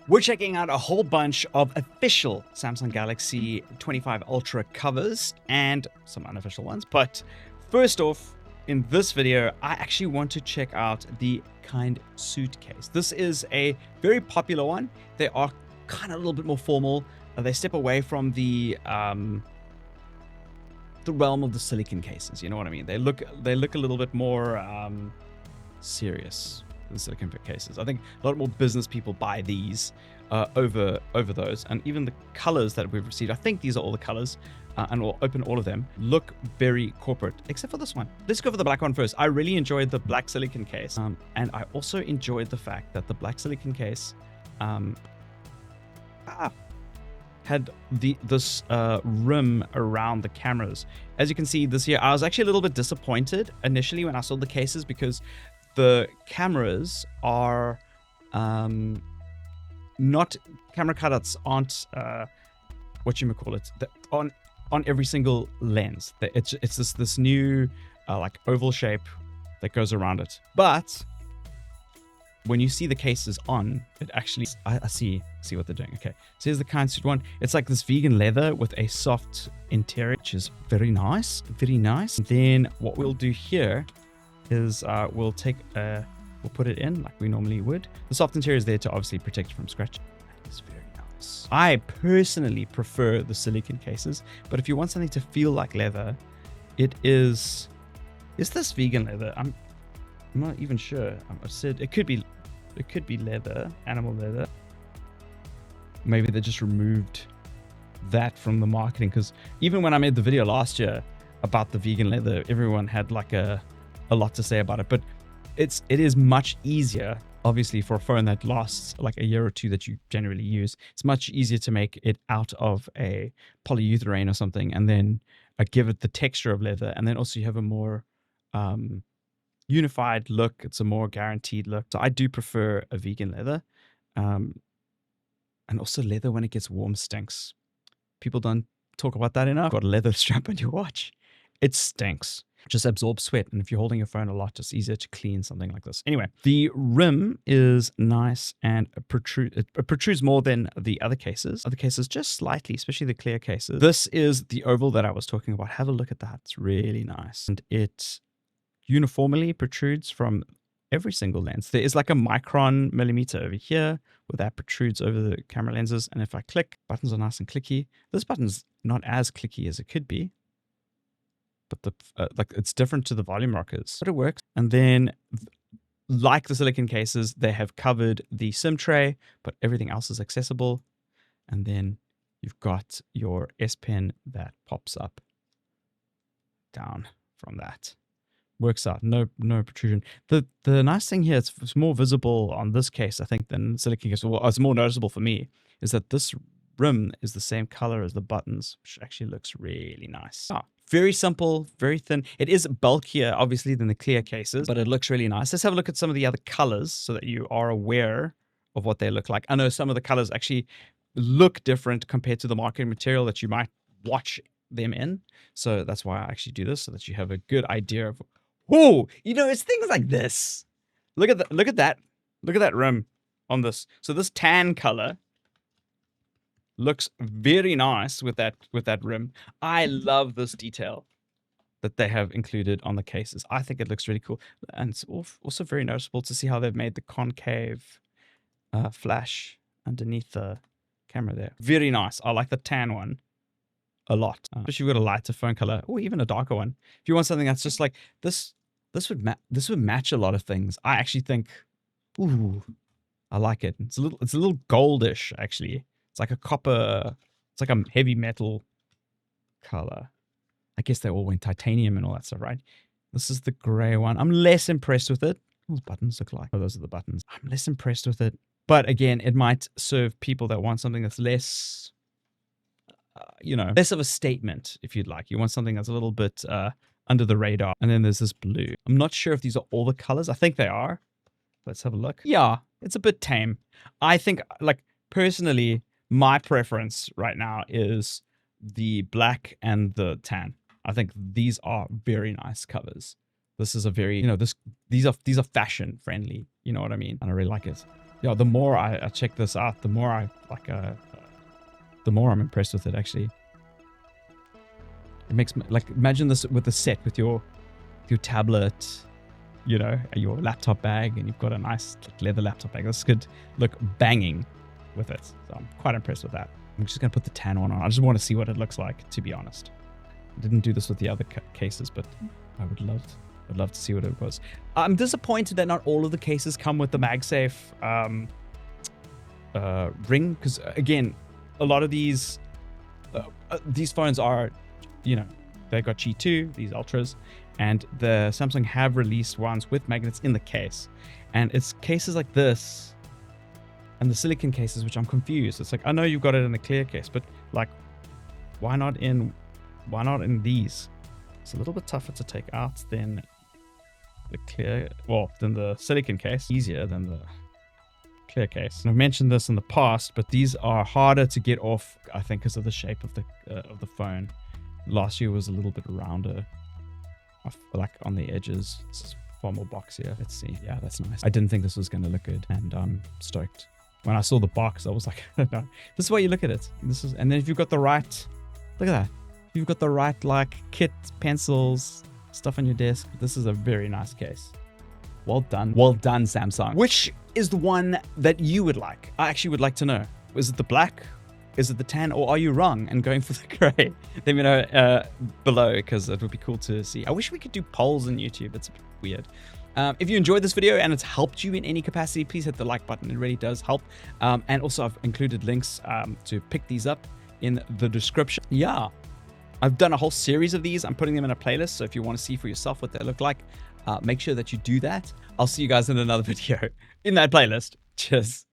We're checking out a whole bunch of official Samsung Galaxy 25 Ultra covers and some unofficial ones. But first off, in this video, I actually want to check out the Kindsuit case. This is a very popular one. They are kind of a little bit more formal. They step away from the realm of the silicon cases. You know what I mean? They look a little bit more serious than silicon cases. I think a lot more business people buy these over those, and even the colors that we've received. I think these are all the colors, and we'll open all of them. Look very corporate, except for this one. Let's go for the black one first. I really enjoyed the black silicon case, and I also enjoyed the fact that the black silicon case had this rim around the cameras. As you can see this here, I was actually a little bit disappointed initially when I saw the cases, because the cameras are not camera cutouts aren't what you may call it, on every single lens. It's this new like oval shape that goes around it. But when you see the cases on, it actually I see what they're doing. Okay, so here's the Kindsuit one. It's like this vegan leather with a soft interior, which is very nice, very nice. And then what we'll do here is we'll put it in like we normally would. The soft interior is there to obviously protect it from scratch. It's very nice. I personally prefer the silicon cases, but if you want something to feel like leather, it is this vegan leather? I'm not even sure. I said it could be leather, animal leather. Maybe they just removed that from the marketing, because even when I made the video last year about the vegan leather, everyone had like a lot to say about it. But it is much easier, obviously, for a phone that lasts like a year or two that you generally use. It's much easier to make it out of a polyurethane or something, and then give it the texture of leather, and then also you have a more unified look. It's a more guaranteed look. So I do prefer a vegan leather, and also leather when it gets warm stinks. People don't talk about that enough. Got a leather strap on your watch, it stinks. Just absorbs sweat, and if you're holding your phone a lot, it's easier to clean something like this. Anyway, the rim is nice and it protrudes more than the other cases. Other cases just slightly, especially the clear cases. This is the oval that I was talking about. Have a look at that. It's really nice, and it uniformly protrudes from every single lens. There is like a micron millimeter over here where that protrudes over the camera lenses, and if I click, buttons are nice and clicky. This button's not as clicky as it could be, but like it's different to the volume rockers, but it works. And then, like the silicon cases, they have covered the SIM tray, but everything else is accessible. And then you've got your S Pen that pops up down from that. Works out, no protrusion. The nice thing here, it's more visible on this case, I think, than the silicon case. Well, it's more noticeable for me, is that this rim is the same color as the buttons, which actually looks really nice. Very simple, very thin. It is bulkier, obviously, than the clear cases, but it looks really nice. Let's have a look at some of the other colors so that you are aware of what they look like. I know some of the colors actually look different compared to the marketing material that you might watch them in. So that's why I actually do this, so that you have a good idea of, oh, it's things like this. Look at that rim on this. So this tan color looks very nice with that rim. I love this detail that they have included on the cases. I think it looks really cool, and it's also very noticeable to see how they've made the concave flash underneath the camera there. Very nice. I like the tan one a lot, especially if you've got a lighter phone color, or even a darker one. If you want something that's just like this would match a lot of things. I actually think, ooh, I like it. It's a little goldish actually. It's like a copper, it's like a heavy metal color. I guess they all went titanium and all that stuff, right? This is the gray one. I'm less impressed with it. What those buttons look like? Oh, those are the buttons. I'm less impressed with it. But again, it might serve people that want something that's less, less of a statement, if you'd like. You want something that's a little bit under the radar. And then there's this blue. I'm not sure if these are all the colors. I think they are. Let's have a look. Yeah, it's a bit tame. I think, like, personally, my preference right now is the black and the tan. I think these are very nice covers. This is a very, these are fashion friendly. You know what I mean? And I really like it. Yeah, the more I check this out, the more I like the more I'm impressed with it. Actually, it makes me like, imagine this with a set with your tablet, you know, your laptop bag, and you've got a nice leather laptop bag. This could look banging with it. So I'm quite impressed with that. I'm just gonna put the tan one on. I just want to see what it looks like, to be honest. I didn't do this with the other cases, but I would love to see what it was. I'm disappointed that not all of the cases come with the MagSafe ring, because again, a lot of these phones are, you know, they got G2, these Ultras, and the Samsung have released ones with magnets in the case, and it's cases like this and the silicon cases which I'm confused. It's like, I know you've got it in a clear case, but like, why not in these? It's a little bit tougher to take out than the clear, well, than the silicon case, easier than the clear case. And I've mentioned this in the past, but these are harder to get off, I think, because of the shape of the phone. Last year was a little bit rounder, like on the edges. This is far more boxier. Let's see. Yeah, that's nice. I didn't think this was going to look good, and I'm stoked. When I saw the box, I was like, no, this is why you look at it. And then if you've got the right, look at that. You've got the right like kit, pencils, stuff on your desk. This is a very nice case. Well done, Samsung. Which is the one that you would like? I actually would like to know. Is it the black? Is it the tan? Or are you wrong and going for the gray? Let me know below, because it would be cool to see. I wish we could do polls on YouTube. It's a bit weird. If you enjoyed this video and it's helped you in any capacity, please hit the like button. It really does help. And also I've included links to pick these up in the description. Yeah, I've done a whole series of these. I'm putting them in a playlist. So if you want to see for yourself what they look like, make sure that you do that. I'll see you guys in another video in that playlist. Cheers.